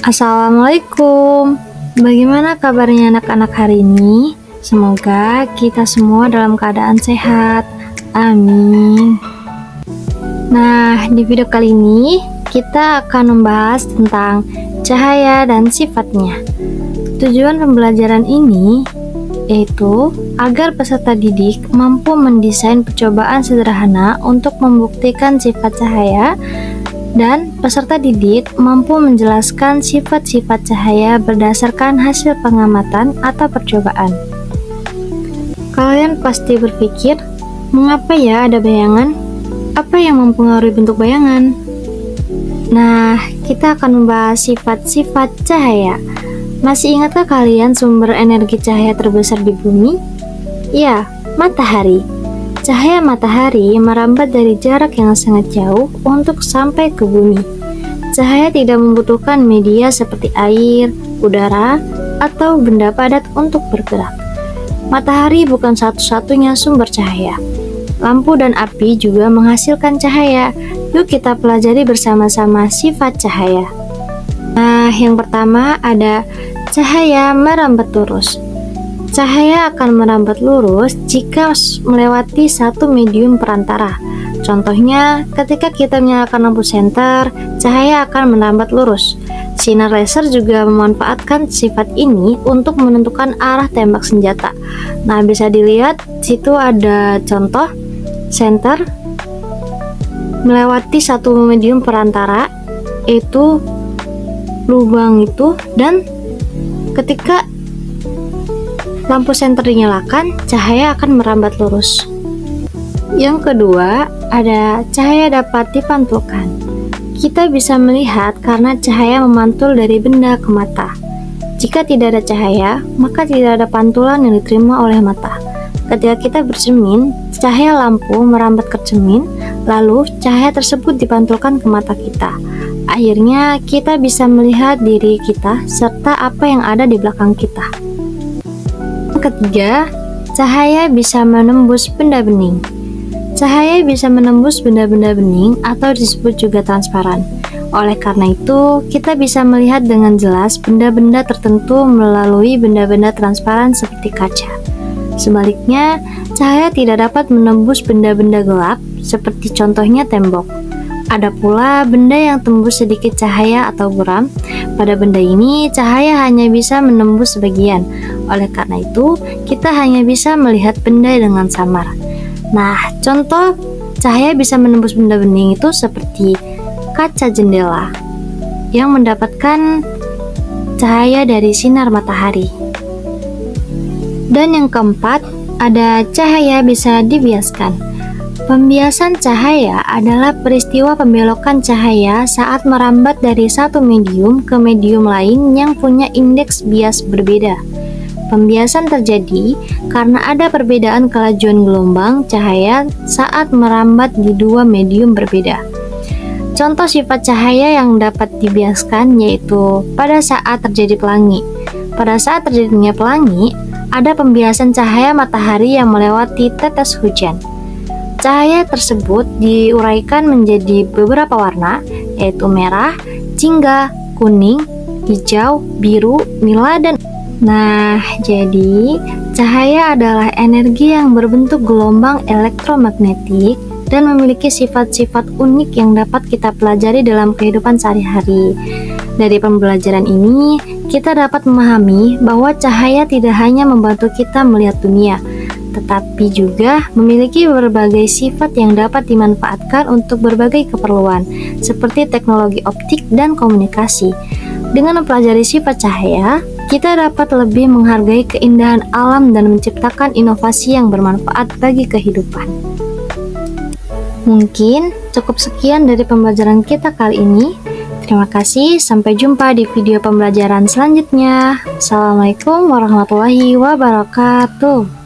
Assalamualaikum. Bagaimana kabarnya anak-anak hari ini? Semoga kita semua dalam keadaan sehat. Amin. Nah, di video kali ini kita akan membahas tentang cahaya dan sifatnya. Tujuan pembelajaran ini yaitu agar peserta didik mampu mendesain percobaan sederhana untuk membuktikan sifat cahaya, dan peserta didik mampu menjelaskan sifat-sifat cahaya berdasarkan hasil pengamatan atau percobaan. Kalian pasti berpikir, mengapa ya ada bayangan? Apa yang mempengaruhi bentuk bayangan? Nah, kita akan membahas sifat-sifat cahaya. Masih ingatkah kalian sumber energi cahaya terbesar di bumi? Ya, matahari. Cahaya matahari merambat dari jarak yang sangat jauh untuk sampai ke bumi. Cahaya tidak membutuhkan media seperti air, udara, atau benda padat untuk bergerak. Matahari bukan satu-satunya sumber cahaya. Lampu dan api juga menghasilkan cahaya. Yuk kita pelajari bersama-sama sifat cahaya. Nah, yang pertama ada cahaya merambat lurus. Cahaya akan merambat lurus jika melewati satu medium perantara. Contohnya, ketika kita menyalakan lampu senter, cahaya akan merambat lurus. Sinar laser juga memanfaatkan sifat ini untuk menentukan arah tembak senjata. Nah, bisa dilihat situ ada contoh senter melewati satu medium perantara, yaitu lubang itu, dan ketika lampu senter dinyalakan, cahaya akan merambat lurus. Yang kedua, ada cahaya dapat dipantulkan. Kita bisa melihat karena cahaya memantul dari benda ke mata. Jika tidak ada cahaya, maka tidak ada pantulan yang diterima oleh mata. Ketika kita bercermin, cahaya lampu merambat ke cermin, lalu cahaya tersebut dipantulkan ke mata kita. Akhirnya, kita bisa melihat diri kita serta apa yang ada di belakang kita. Yang ketiga, cahaya bisa menembus benda bening. Cahaya bisa menembus benda-benda bening atau disebut juga transparan. Oleh karena itu, kita bisa melihat dengan jelas benda-benda tertentu melalui benda-benda transparan seperti kaca. Sebaliknya, cahaya tidak dapat menembus benda-benda gelap seperti contohnya tembok. Ada pula benda yang tembus sedikit cahaya atau buram. Pada benda ini, cahaya hanya bisa menembus sebagian. Oleh karena itu, kita hanya bisa melihat benda dengan samar. Nah, contoh cahaya bisa menembus benda bening itu seperti kaca jendela yang mendapatkan cahaya dari sinar matahari. Dan yang keempat, ada cahaya bisa dibiaskan. Pembiasan cahaya adalah peristiwa pembelokan cahaya saat merambat dari satu medium ke medium lain yang punya indeks bias berbeda. Pembiasan terjadi karena ada perbedaan kelajuan gelombang cahaya saat merambat di dua medium berbeda. Contoh sifat cahaya yang dapat dibiaskan yaitu pada saat terjadi pelangi. Pada saat terjadinya pelangi, ada pembiasan cahaya matahari yang melewati tetes hujan. Cahaya tersebut diuraikan menjadi beberapa warna, yaitu merah, jingga, kuning, hijau, biru, nila, dan jadi cahaya adalah energi yang berbentuk gelombang elektromagnetik dan memiliki sifat-sifat unik yang dapat kita pelajari dalam kehidupan sehari-hari. Dari pembelajaran ini, kita dapat memahami bahwa cahaya tidak hanya membantu kita melihat dunia, tetapi juga memiliki berbagai sifat yang dapat dimanfaatkan untuk berbagai keperluan, seperti teknologi optik dan komunikasi. Dengan mempelajari sifat cahaya, kita dapat lebih menghargai keindahan alam dan menciptakan inovasi yang bermanfaat bagi kehidupan. Mungkin cukup sekian dari pembelajaran kita kali ini. Terima kasih, sampai jumpa di video pembelajaran selanjutnya. Assalamualaikum warahmatullahi wabarakatuh.